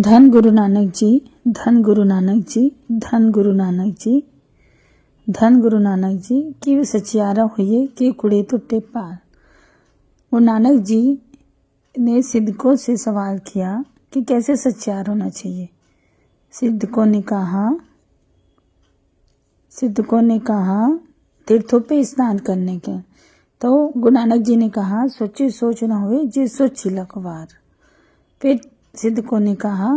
धन गुरु नानक जी, धन गुरु नानक जी, धन गुरु नानक जी, धन गुरु नानक जी की सचियारा हुए कि कुड़े टुट्टे पार। वो नानक जी ने सिद्धकों से सवाल किया कि कैसे सचियार होना चाहिए। सिद्धकों ने कहा तीर्थों पे स्नान करने के। तो गुरु नानक जी ने कहा सोची सोच न हुए जे सोची लखवार। फिर सिद्धकों ने कहा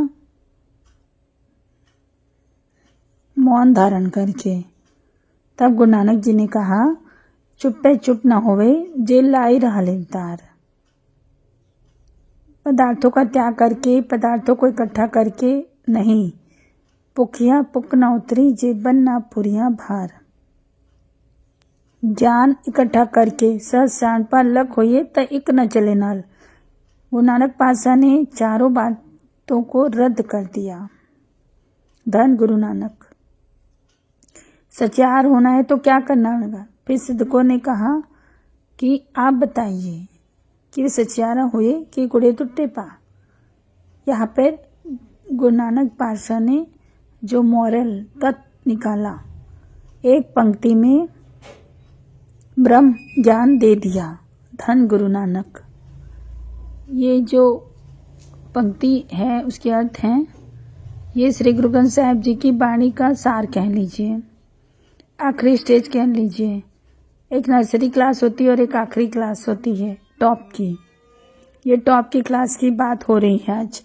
मौन धारण करके। तब गुरु नानक जी ने कहा चुप्पे चुप न होवे जे लाई रहा तार। पदार्थों का त्याग करके, पदार्थों को इकट्ठा करके नहीं, पुखिया पुक न उतरी जे बन ना पुरिया भार। ज्ञान इकट्ठा करके सह शान पर लग होइए त इक न चले नाल। गुरु नानक पातशाह ने चारों बातों को रद्द कर दिया। धन गुरु नानक। सचियार होना है तो क्या करना होगा। फिर सिद्धकों ने कहा कि आप बताइए कि सचियारा हुए कि गुड़े टुट्टे पा। यहाँ पर गुरु नानक पातशाह ने जो मॉरल तत्व निकाला, एक पंक्ति में ब्रह्म ज्ञान दे दिया। धन गुरु नानक। ये जो पंक्ति है उसके अर्थ हैं, ये श्री गुरु ग्रंथ साहिब जी की वाणी का सार कह लीजिए, आखिरी स्टेज कह लीजिए। एक नर्सरी क्लास होती है और एक आखिरी क्लास होती है टॉप की। ये टॉप की क्लास की बात हो रही है आज,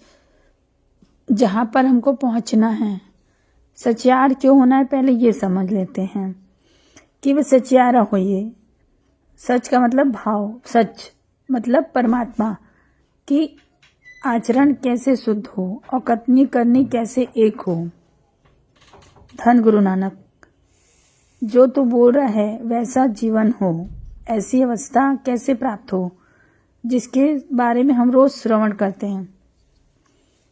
जहाँ पर हमको पहुँचना है। सचियार क्यों होना है पहले ये समझ लेते हैं कि वह सचियारा होइए। सच का मतलब भाव, सच मतलब परमात्मा की आचरण कैसे शुद्ध हो और कथनी करनी कैसे एक हो। धन गुरु नानक। जो तू बोल रहा है वैसा जीवन हो, ऐसी अवस्था कैसे प्राप्त हो जिसके बारे में हम रोज श्रवण करते हैं।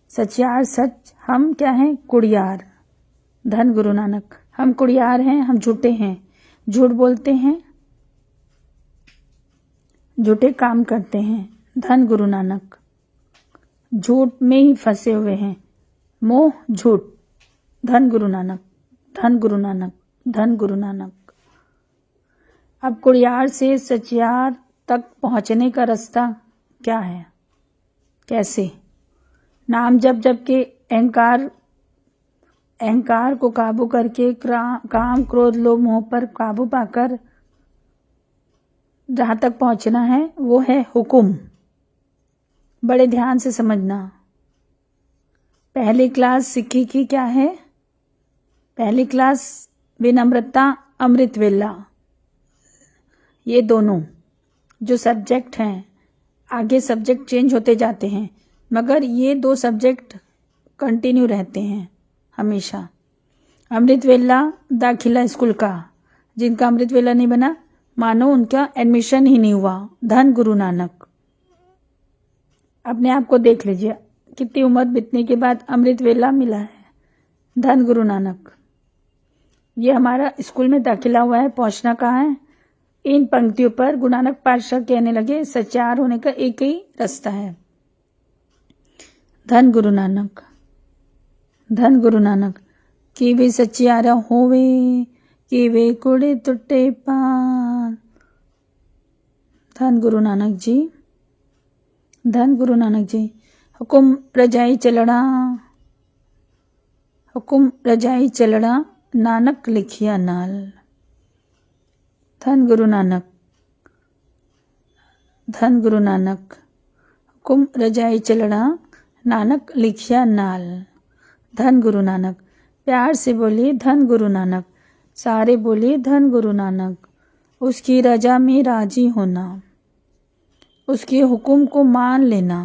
सचियार सच, हम क्या हैं? कुड़ियार। धन गुरु नानक। हम कुड़ियार हैं, हम झूठे हैं, झूठ बोलते हैं, झूठे काम करते हैं। धन गुरु नानक। झूठ में ही फंसे हुए हैं, मोह झूठ। धन गुरु नानक, धन गुरु नानक, धन गुरु नानक। अब कुड़ियार से सचियार तक पहुंचने का रास्ता क्या है, कैसे? नाम जप जप के अहंकार को काबू करके, काम क्रोध लोभ मोह पर काबू पाकर जहां तक पहुंचना है वो है हुक्म। बड़े ध्यान से समझना। पहली क्लास सिक्खी की क्या है? पहली क्लास विनम्रता, अमृत वेला। ये दोनों जो सब्जेक्ट हैं, आगे सब्जेक्ट चेंज होते जाते हैं मगर ये दो सब्जेक्ट कंटिन्यू रहते हैं हमेशा। अमृत वेला दाखिला स्कूल का, जिनका अमृत वेला नहीं बना मानो उनका एडमिशन ही नहीं हुआ। धन गुरु नानक। अपने आप को देख लीजिए, कितनी उम्र बीतने के बाद अमृत वेला मिला है। धन गुरु नानक। ये हमारा स्कूल में दाखिला हुआ है, पहुंचना कहाँ है? इन पंक्तियों पर गुरु नानक पातशाह कहने लगे सचियार होने का एक ही रास्ता है। धन गुरु नानक, धन गुरु नानक। कि वे सचियारा होवे कि वे कुड़े टुट्टे पार। धन गुरु नानक जी, धन गुरु नानक जी। हुकुम रजाई चलड़ा, हुकुम रजाई चलड़ा नानक लिखिया नाल। धन गुरु नानक, धन गुरु नानक। हुकुम रजाई चलड़ा नानक लिखिया नाल। धन गुरु नानक। प्यार से बोलिए धन गुरु नानक, सारे बोलिए धन गुरु नानक। उसकी रजा में राजी होना, उसके हुक्म को मान लेना।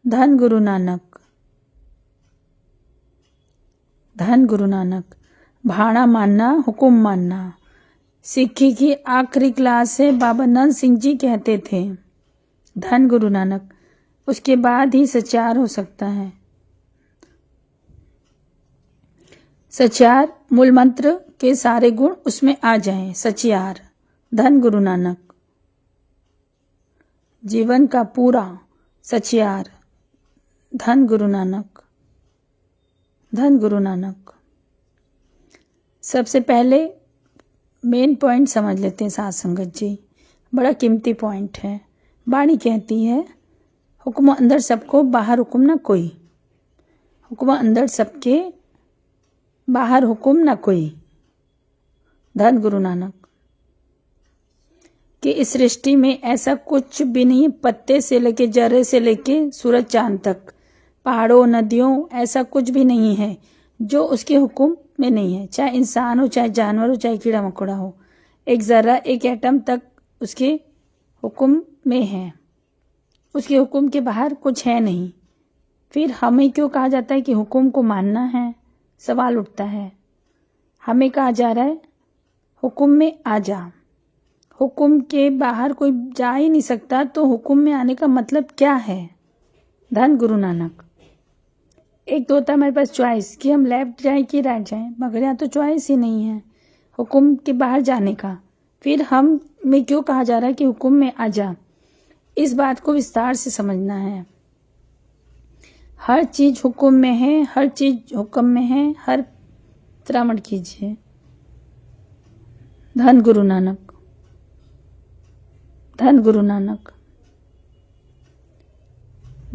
धन गुरु नानक, धन गुरु नानक। भाड़ा मानना, हुक्म मानना सिक्खी की आखिरी क्लास है, बाबा नंद सिंह जी कहते थे। धन गुरु नानक। उसके बाद ही सचियार हो सकता है। सचियार मूल मंत्र के सारे गुण उसमें आ जाएं। सचियार। धन गुरु नानक। जीवन का पूरा सचियार। धन गुरु नानक। धन गुरु नानक। सबसे पहले मेन पॉइंट समझ लेते हैं साथ संगत जी, बड़ा कीमती पॉइंट है। वाणी कहती है हुक्म अंदर सबको, बाहर हुक्म ना कोई। हुक्म अंदर सबके, बाहर हुक्म ना कोई। धन गुरु नानक। कि इस सृष्टि में ऐसा कुछ भी नहीं, पत्ते से लेके जर्रे से लेके सूरज चांद तक, पहाड़ों नदियों, ऐसा कुछ भी नहीं है जो उसके हुक्म में नहीं है। चाहे इंसान हो, चाहे जानवर हो, चाहे कीड़ा मकोड़ा हो, एक जर्रा, एक एटम तक उसके हुक्म में है। उसके हुक्म के बाहर कुछ है नहीं। फिर हमें क्यों कहा जाता है कि हुक्म को मानना है? सवाल उठता है। हमें कहा जा रहा है हुक्म में आ जा। हुक्म के बाहर कोई जा ही नहीं सकता, तो हुक्म में आने का मतलब क्या है? धन गुरु नानक। एक तो होता है हमारे पास चॉइस कि हम लेफ्ट जाएं कि राइट जाएं, मगर यहाँ तो चॉइस ही नहीं है हुक्म के बाहर जाने का। फिर हम में क्यों कहा जा रहा है कि हुक्म में आ जा? इस बात को विस्तार से समझना है। हर चीज हुक्म में है, हर चीज हुक्म में है, हर श्रवण कीजिए। धन गुरु नानक। धन गुरु नानक।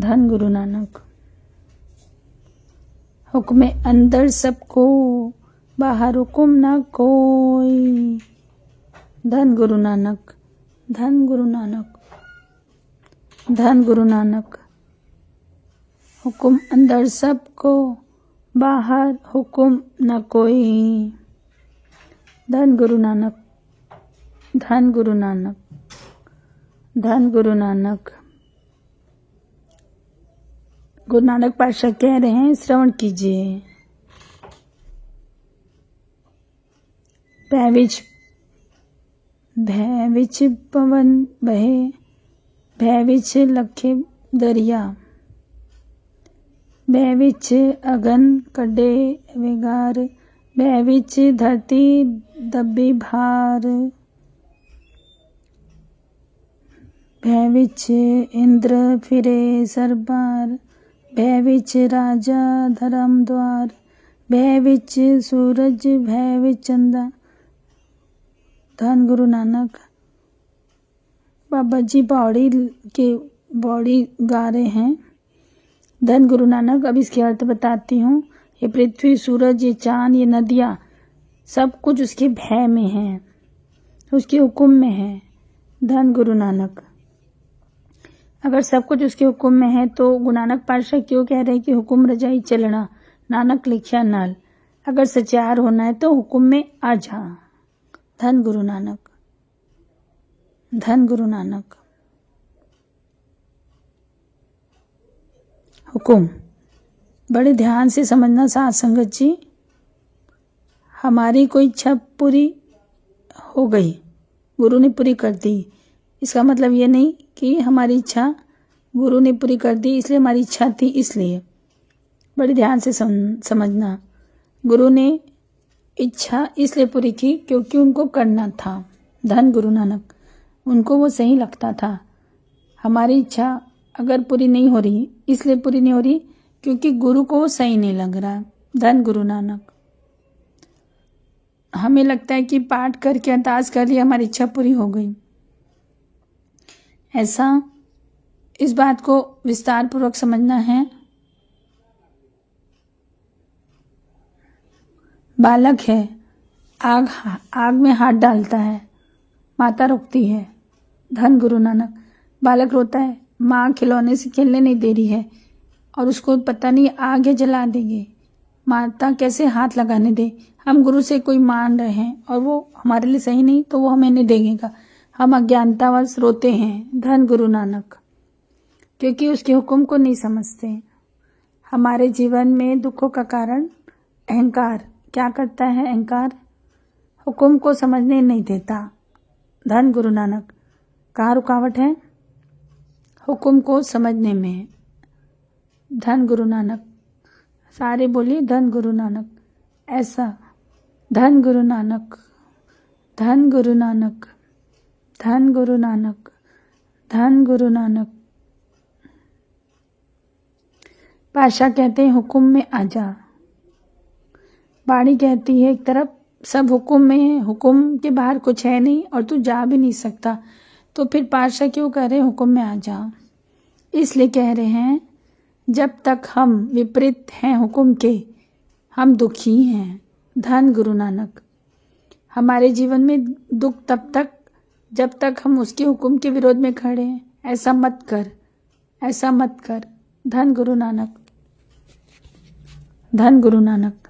धन गुरु नानक। हुक्म अंदर सबको, बाहर हुक्म ना कोई। धन गुरु नानक। धन गुरु नानक। धन गुरु नानक। हुक्म अंदर सबको, बाहर हुक्म न कोई। धन गुरु नानक। धन गुरु नानक। धन गुरु नानक। गुरु नानक पातशाह कह रहे हैं, श्रवण कीजिए। भय विच पवन बहे, भय विच लखे दरिया, भय विच अगन कढे विगार, भय विच धरती दबी भार, भय विच इंद्र फिरे सरबार, भय विच राजा धर्म द्वार, भय विच सूरज भय विच चंदा। धन गुरु नानक। बाबा जी बौड़ी गा रहे हैं। धन गुरु नानक। अब इसके अर्थ बताती हूँ। ये पृथ्वी, सूरज, ये चांद, ये नदियाँ, सब कुछ उसके भय में है, उसके हुक्म में है। धन गुरु नानक। अगर सब कुछ उसके हुक्म में है तो गुरु नानक पातशाह क्यों कह रहे हैं कि हुक्म रजाई चलना, नानक लिखिया नाल। अगर सचार होना है तो हुक्म में आ जा। धन गुरु नानक। धन गुरु नानक। हुक्म बड़े ध्यान से समझना साथ संगत जी। हमारी कोई इच्छा पूरी हो गई, गुरु ने पूरी कर दी, इसका मतलब ये नहीं कि हमारी इच्छा गुरु ने पूरी कर दी इसलिए हमारी इच्छा थी। इसलिए बड़े ध्यान से समझना, गुरु ने इच्छा इसलिए पूरी की क्योंकि उनको करना था। धन गुरु नानक। उनको वो सही लगता था। हमारी इच्छा अगर पूरी नहीं हो रही, इसलिए पूरी नहीं हो रही क्योंकि गुरु को वो सही नहीं लग रहा। धन गुरु नानक। हमें लगता है कि पाठ करके अरदास कर लिया, हमारी इच्छा पूरी हो गई। ऐसा, इस बात को विस्तार पूर्वक समझना है। बालक है, आग में हाथ डालता है, माता रोकती है। धन गुरु नानक। बालक रोता है, माँ खिलौने से खेलने नहीं दे रही है और उसको पता नहीं आग जला देंगे, माता कैसे हाथ लगाने दे। हम गुरु से कोई मान रहे हैं और वो हमारे लिए सही नहीं तो वो हमें नहीं देगा, हम अज्ञानतावश रोते हैं। धन गुरु नानक। क्योंकि उसके हुक्म को नहीं समझते। हमारे जीवन में दुखों का कारण अहंकार क्या करता है? अहंकार हुक्म को समझने नहीं देता। धन गुरु नानक। कहाँ रुकावट है? हुक्म को समझने में। धन गुरु नानक। सारे बोलिए धन गुरु नानक। ऐसा। धन गुरु नानक। धन गुरु नानक। धन गुरु नानक। धन गुरु नानक। पातशाह कहते हैं हुक्म में आ जा। वाणी कहती है एक तरफ सब हुक्म में है, हुक्म के बाहर कुछ है नहीं और तू जा भी नहीं सकता, तो फिर पातशाह क्यों कह रहे हैं हुक्म में आ जा। इसलिए कह रहे हैं जब तक हम विपरीत हैं हुक्म के हम दुखी हैं। धन गुरु नानक। हमारे जीवन में दुख तब तक जब तक हम उसके हुक्म के विरोध में खड़े हैं। ऐसा मत कर, ऐसा मत कर। धन गुरु नानक। धन गुरु नानक।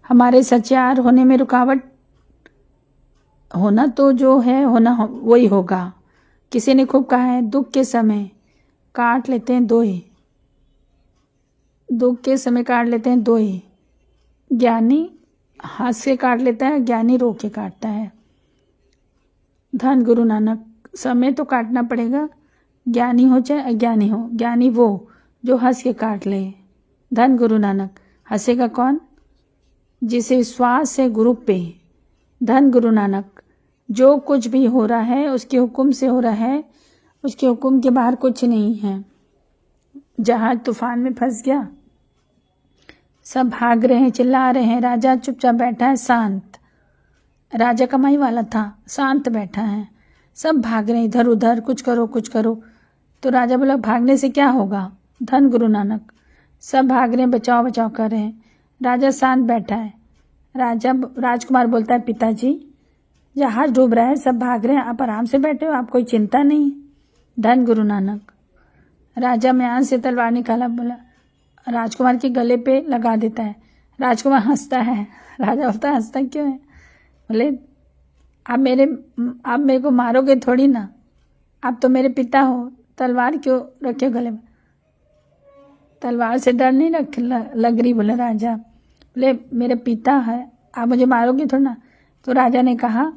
हमारे सच्चार होने में रुकावट होना तो जो है होना वही होगा। किसी ने खूब कहा है दुख के समय काट लेते हैं दोए, दुख के समय काट लेते हैं दोए। ज्ञानी हाथ से काट लेता है, ज्ञानी रो के काटता है। धन गुरु नानक। समय तो काटना पड़ेगा, ज्ञानी हो चाहे अज्ञानी हो। ज्ञानी वो जो हंस के काट ले। धन गुरु नानक। हंसेगा कौन? जिसे विश्वास है गुरु पे। धन गुरु नानक। जो कुछ भी हो रहा है उसके हुक्म से हो रहा है, उसके हुक्म के बाहर कुछ नहीं है। जहाज तूफान में फंस गया, सब भाग रहे हैं, चिल्ला रहे हैं, राजा चुपचाप बैठा है शांत। राजा कमाई वाला था, शांत बैठा है, सब भाग रहे हैं इधर उधर, कुछ करो कुछ करो। तो राजा बोला भागने से क्या होगा। धन गुरु नानक। सब भाग रहे हैं, बचाओ बचाओ कर रहे हैं, राजा शांत बैठा है। राजकुमार बोलता है पिताजी जहाज डूब रहा है, सब भाग रहे हैं, आप आराम से बैठे हो, आप कोई चिंता नहीं। धन गुरु नानक। राजा म्यान से तलवार निकाला, बोला राजकुमार के गले पे लगा देता है। राजकुमार हंसता है। राजा बोलता है हंसता क्यों है? बोले आप मेरे को मारोगे थोड़ी ना, आप तो मेरे पिता हो, तलवार क्यों रखे हो गले में? तलवार से डर नहीं लग रही? बोले राजा। बोले मेरे पिता है, आप मुझे मारोगे थोड़ी ना। तो राजा ने कहा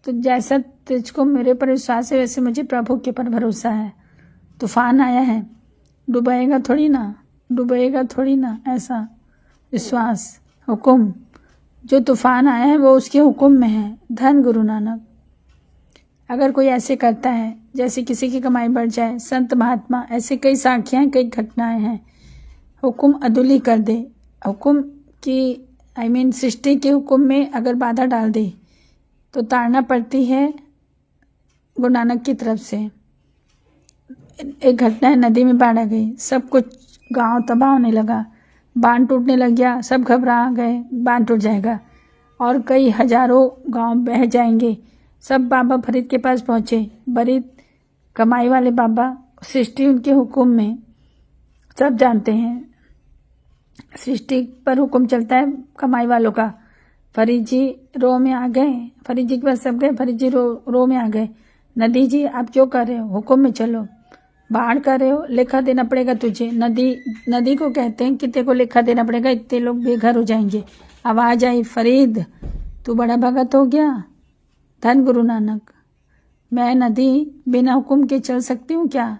तो जैसा तुझको मेरे पर विश्वास है वैसे मुझे प्रभु के पर भरोसा है। तूफान आया है, डुबाएगा थोड़ी ना, डुबाएगा थोड़ी ना, ऐसा विश्वास। हुक्म जो तूफान आया है वो उसके हुक्म में है। धन गुरु नानक। अगर कोई ऐसे करता है जैसे किसी की कमाई बढ़ जाए, संत महात्मा ऐसे कई साखियाँ कई घटनाएं हैं। हुक्म अधूली कर दे, हुक्म की सृष्टि के हुक्म में अगर बाधा डाल दे तो ताड़ना पड़ती है गुरु नानक की तरफ से। एक घटना है, नदी में बाढ़ आ गई, सब कुछ गांव तबाह होने लगा, बांध टूटने लग गया, सब घबरा गए बांध टूट जाएगा और कई हजारों गांव बह जाएंगे। सब बाबा फरीद के पास पहुंचे। फरीद कमाई वाले बाबा, सृष्टि उनके हुक्म में, सब जानते हैं सृष्टि पर हुक्म चलता है कमाई वालों का। फरीद जी रो में आ गए, फरीद जी के पास सब गए, फरीद जी रो में आ गए। नदी जी आप क्यों कर रहे हो, हुक्म में चलो, बाढ़ कर रहे हो, लेखा देना पड़ेगा तुझे। नदी को कहते हैं कि तेरे को लेखा देना पड़ेगा, इतने लोग बेघर हो जाएंगे। आवाज आई फरीद तू बड़ा भगत हो गया। धन गुरु नानक। मैं नदी बिना हुक्म के चल सकती हूँ क्या?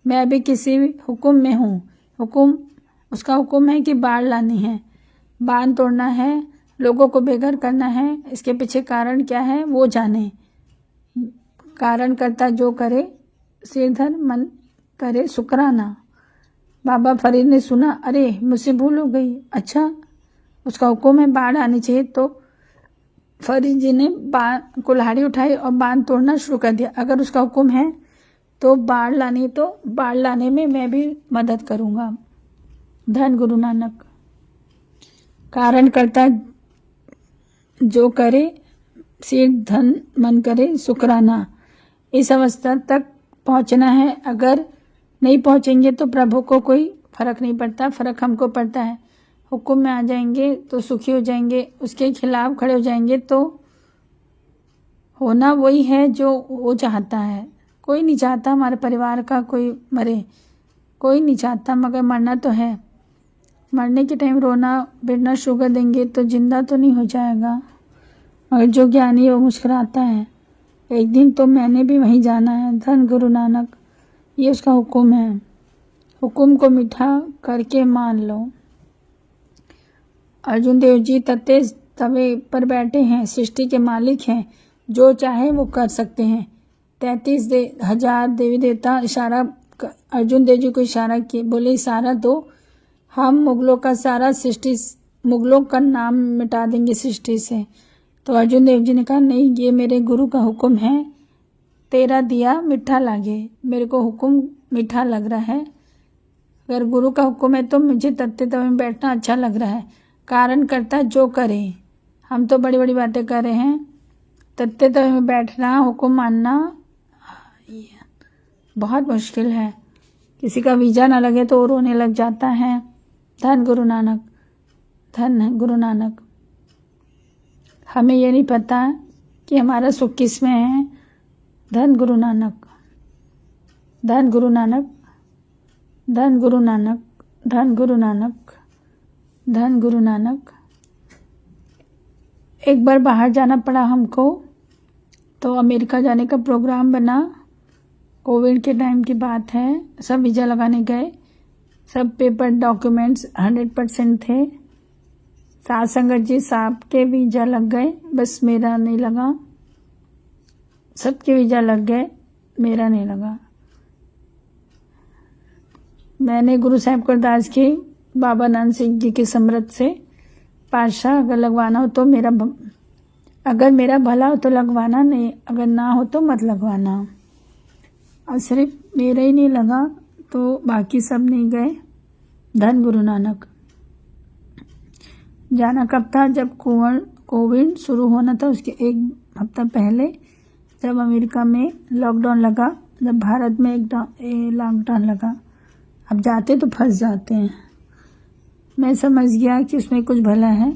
मैं अभी किसी हुक्म में हूँ। हुक्म उसका हुक्म है कि बाढ़ लानी है, बांध तोड़ना है, लोगों को बेघर करना है। इसके पीछे कारण क्या है वो जाने। कारण करता जो करे, सिरधर मन करे शुक्राना। बाबा फरीद ने सुना, अरे मुझसे भूल हो गई, अच्छा उसका हुक्म है बाढ़ आनी चाहिए। तो फरीद जी ने कुल्हाड़ी उठाई और बांध तोड़ना शुरू कर दिया। अगर उसका हुक्म है तो बाढ़ लानी, तो बाढ़ लाने में मैं भी मदद करूँगा। धन गुरु नानक। कारण करता जो करे, सिर धन मन करे शुक्राना। इस अवस्था तक पहुंचना है। अगर नहीं पहुंचेंगे तो प्रभु को कोई फर्क नहीं पड़ता, फर्क हमको पड़ता है। हुक्म में आ जाएंगे तो सुखी हो जाएंगे, उसके खिलाफ खड़े हो जाएंगे तो होना वही है जो वो चाहता है। कोई नहीं चाहता हमारे परिवार का कोई मरे, कोई नहीं चाहता, मगर मरना तो है। मरने के टाइम रोना बिना शुगर देंगे तो जिंदा तो नहीं हो जाएगा। और जो ज्ञानी वो मुस्कुराता है, एक दिन तो मैंने भी वहीं जाना है। धन गुरु नानक। ये उसका हुक्म है, हुक्म को मीठा करके मान लो। अर्जुन देव जी तत्ते तवे पर बैठे हैं, सृष्टि के मालिक हैं, जो चाहे वो कर सकते हैं। 33,000 देवी देवता इशारा, अर्जुन देव जी को इशारा किए, बोले इशारा दो, हम मुगलों का सारा सृष्टि मुगलों का नाम मिटा देंगे सृष्टि से। तो अर्जुन देव जी ने कहा नहीं, ये मेरे गुरु का हुक्म है, तेरा दिया मीठा लागे। मेरे को हुक्म मीठा लग रहा है, अगर गुरु का हुक्म है तो मुझे तत्ते तवे में बैठना अच्छा लग रहा है। कारण करता जो करे, हम तो बड़ी बड़ी बातें कर रहे हैं, तत्ते तवे में बैठना, हुक्म मानना बहुत मुश्किल है। किसी का वीजा ना लगे तो वो रोने लग जाता है। धन गुरु नानक, धन गुरु नानक। हमें ये नहीं पता कि हमारा सुख किस में है। धन गुरु नानक, धन गुरु नानक, धन गुरु नानक, धन गुरु नानक, धन गुरु नानक। एक बार बाहर जाना पड़ा हमको, तो अमेरिका जाने का प्रोग्राम बना। कोविड के टाइम की बात है। सब वीज़ा लगाने गए, सब पेपर डॉक्यूमेंट्स 100% थे। साथ संगत जी साहब के वीज़ा लग गए, बस मेरा नहीं लगा। सबके वीज़ा लग गए, मेरा नहीं लगा। मैंने गुरु साहब को अरदास की, बाबा नानक सिंह जी की समृत से, पातशाह अगर लगवाना हो तो अगर मेरा भला हो तो लगवाना, नहीं अगर ना हो तो मत लगवाना। और सिर्फ मेरा ही नहीं लगा तो बाकी सब नहीं गए। धन गुरु नानक। जाना कब था? जब कोविड शुरू होना था, उसके एक हफ्ता पहले, जब अमेरिका में लॉकडाउन लगा, जब भारत में एक लॉकडाउन लगा। अब जाते तो फंस जाते हैं। मैं समझ गया कि उसमें कुछ भला है।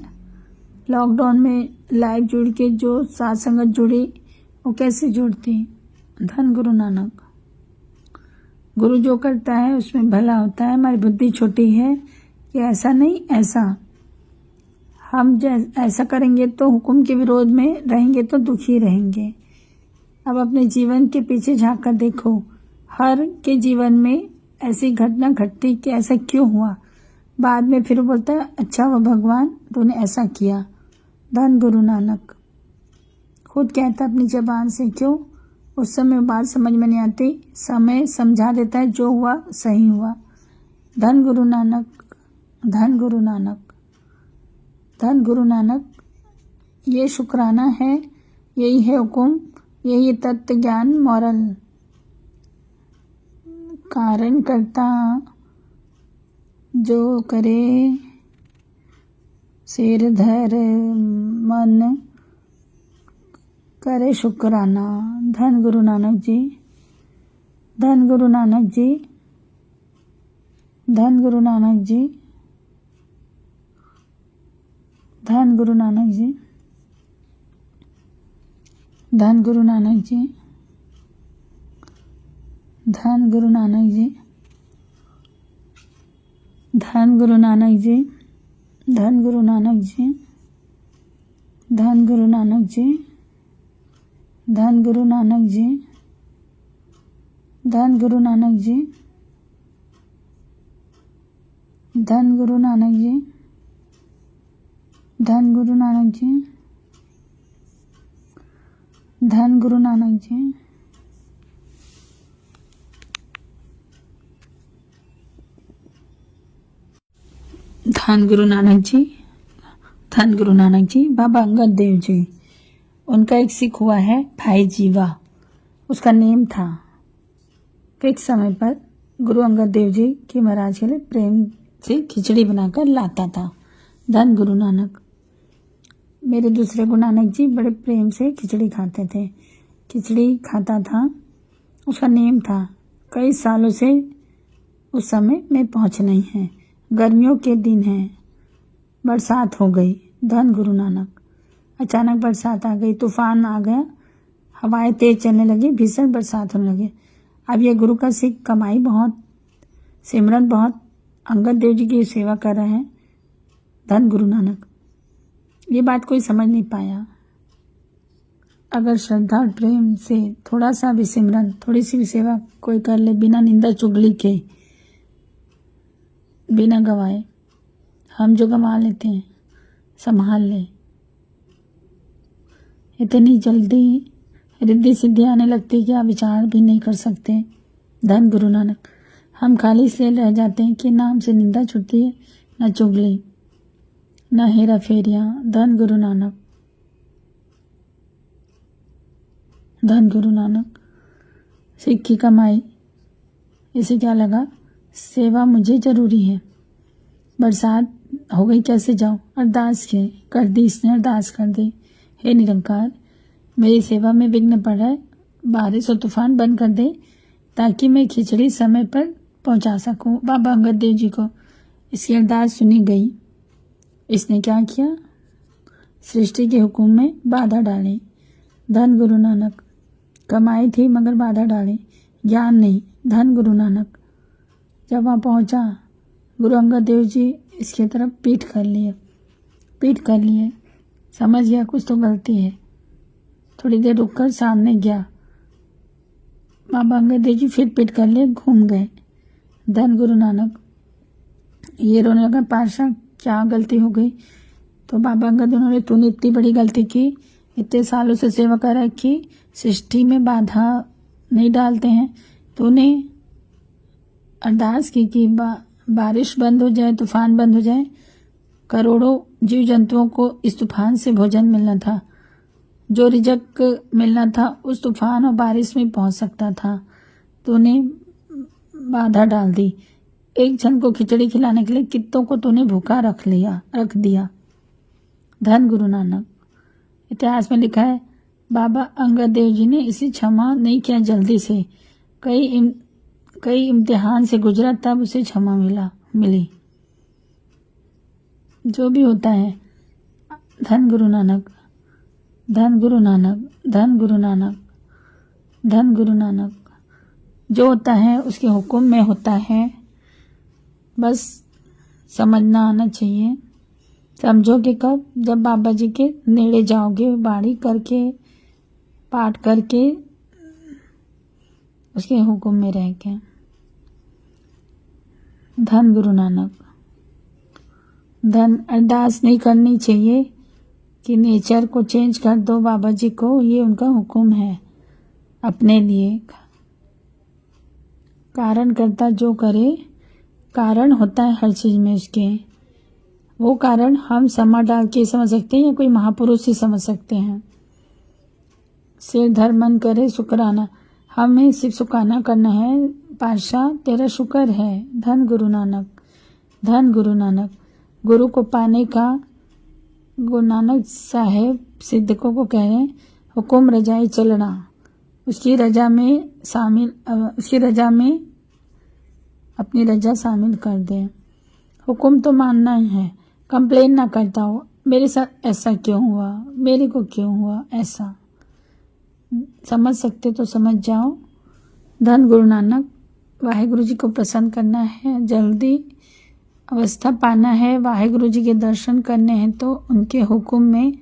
लॉकडाउन में लाइव जुड़ के जो साथ संगत जुड़ी, वो कैसे जुड़ती? धन गुरु नानक। गुरु जो करता है उसमें भला होता है। हमारी बुद्धि छोटी है कि ऐसा नहीं ऐसा। हम ऐसा करेंगे तो हुक्म के विरोध में रहेंगे तो दुखी रहेंगे। अब अपने जीवन के पीछे झांक कर देखो, हर के जीवन में ऐसी घटना घटती कि ऐसा क्यों हुआ। बाद में फिर बोलता है अच्छा वो भगवान तूने ऐसा किया। धन गुरु नानक। खुद कहता अपनी जबान से, क्यों? उस समय बात समझ में नहीं आती, समय समझा देता है, जो हुआ सही हुआ। धन गुरु नानक, धन गुरु नानक, धन गुरु नानक। ये शुक्राना है, यही है हुक्म, यही तत्व ज्ञान मॉरल। कारण करता जो करे, सिर धर मन करे शुक्राना। धन गुरु नानक जी, धन गुरु नानक जी, धन गुरु नानक जी, धन गुरु नानक जी, धन गुरु नानक जी, धन गुरु नानक जी, धन गुरु नानक जी, धन गुरु नानक जी, धन गुरु नानक जी, धन गुरु नानक जी, धन गुरु नानक जी, धन गुरु नानक जी, धन गुरु नानक जी, धन गुरु नानक जी। धन गुरु नानक जी, धन गुरु नानक जी। बाबा अंगद देव जी, उनका एक सिख हुआ है भाई जीवा, उसका नेम था। फिक्स समय पर गुरु अंगद देव जी की महाराज के लिए प्रेम से खिचड़ी बनाकर लाता था। धन गुरु नानक। मेरे दूसरे गुरु नानक जी बड़े प्रेम से खिचड़ी खाते थे। खिचड़ी खाता था, उसका नेम था। कई सालों से उस समय में पहुँच नहीं है। गर्मियों के दिन हैं, बरसात हो गई। धन गुरु नानक। अचानक बरसात आ गई, तूफान आ गया, हवाएं तेज चलने लगी, भीषण बरसात होने लगी। अब ये गुरु का सिख कमाई बहुत, सिमरन बहुत, अंगद देव जी की सेवा कर रहे हैं। धन गुरु नानक। ये बात कोई समझ नहीं पाया। अगर श्रद्धा और प्रेम से थोड़ा सा भी सिमरन, थोड़ी सी भी सेवा कोई कर ले, बिना निंदा चुगली के, बिना गवाए, हम जो गवा लेते हैं संभाल ले। इतनी जल्दी रिद्धि सिद्धि आने लगती कि आप विचार भी नहीं कर सकते। धन गुरु नानक। हम खाली इसलिए रह जाते हैं कि ना हमसे निंदा छुटती है ना चुगली। न हेरा फेरियाँ। धन गुरु नानक, धन गुरु नानक। सिख की कमाई, इसे क्या लगा, सेवा मुझे जरूरी है। बरसात हो गई, कैसे जाऊं, अरदास की कर दी इसने, अरदास कर दी। हे निरंकार, मेरी सेवा में विघ्न पड़ रहा है, बारिश और तूफान बंद कर दे ताकि मैं खिचड़ी समय पर पहुंचा सकूं बाबा अंगद देव जी को। इसकी अरदास सुनी गई। इसने क्या किया, सृष्टि के हुक्म में बाधा डाली। धन गुरु नानक। कमाई थी मगर बाधा डाली, ज्ञान नहीं। धन गुरु नानक। जब वहाँ पहुँचा, गुरु अंगद देव जी इसकी तरफ पीठ कर लिए। समझ गया कुछ तो गलती है। थोड़ी देर रुककर सामने गया। बाबा अंगद देव जी फिर पीठ कर लिए, घूम गए। धन गुरु नानक। ये रोने लगा, पातशाह क्या गलती हो गई। तो बाबा अंगद, उन्होंने तूने इतनी बड़ी गलती की, इतने सालों से सेवा कर रखी, सृष्टि में बाधा नहीं डालते हैं। तूने अरदास की कि बारिश बंद हो जाए, तूफान बंद हो जाए, करोड़ों जीव जंतुओं को इस तूफान से भोजन मिलना था, जो रिजक मिलना था उस तूफान और बारिश में पहुंच सकता था। तूने बाधा डाल दी। एक जन को खिचड़ी खिलाने के लिए कितनों को तूने भूखा रख दिया। धन गुरु नानक। इतिहास में लिखा है, बाबा अंगद देव जी ने इसे क्षमा नहीं किया जल्दी से। कई इम्तिहान से गुजरा, तब उसे क्षमा मिली। जो भी होता है, धन गुरु नानक, धन गुरु नानक, धन गुरु नानक, धन गुरु नानक। जो होता है उसके हुक्म में होता है, बस समझना आना चाहिए। समझोगे कब, जब बाबा जी के नेड़े जाओगे, बाड़ी करके, पाठ करके, उसके हुक्म में रह के। धन गुरु नानक। धन अरदास नहीं करनी चाहिए कि नेचर को चेंज कर दो बाबा जी को, ये उनका हुक्म है अपने लिए। कारण करता जो करे, कारण होता है हर चीज में उसके। वो कारण हम समा डाल के समझ सकते हैं या कोई महापुरुष ही समझ सकते हैं। सिर धर मन करे शुक्राना, हमें सिर्फ शुक्राना करना है। पातशाह तेरा शुक्र है। धन गुरु नानक, धन गुरु नानक। गुरु को पाने का गुरु नानक साहेब सिद्धकों को कह रहे हैं, हुक्म रजाई चलना, उसकी रजा में अपनी रजा शामिल कर दें। हुक्म तो मानना ही है, कंप्लेन ना करता हो, मेरे साथ ऐसा क्यों हुआ, मेरे को क्यों हुआ ऐसा। समझ सकते तो समझ जाओ। धन गुरु नानक। वाहेगुरु जी को प्रसन्न करना है, जल्दी अवस्था पाना है, वाहेगुरु जी के दर्शन करने हैं तो उनके हुक्म में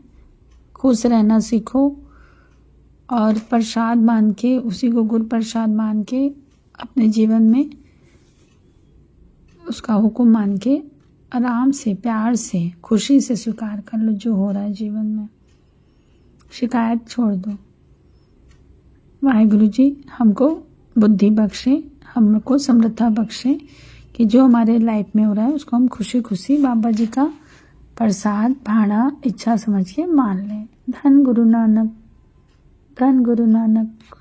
खुश रहना सीखो और प्रसाद मान के, उसी को गुरु प्रसाद मान के अपने जीवन में उसका हुक्म मान के आराम से, प्यार से, खुशी से स्वीकार कर लो जो हो रहा है जीवन में। शिकायत छोड़ दो। वाहेगुरु जी हमको बुद्धि बख्शे, हमको समृद्धता बख्शे कि जो हमारे लाइफ में हो रहा है उसको हम खुशी खुशी बाबा जी का प्रसाद भाड़ा इच्छा समझ के मान लें। धन गुरु नानक, धन गुरु नानक।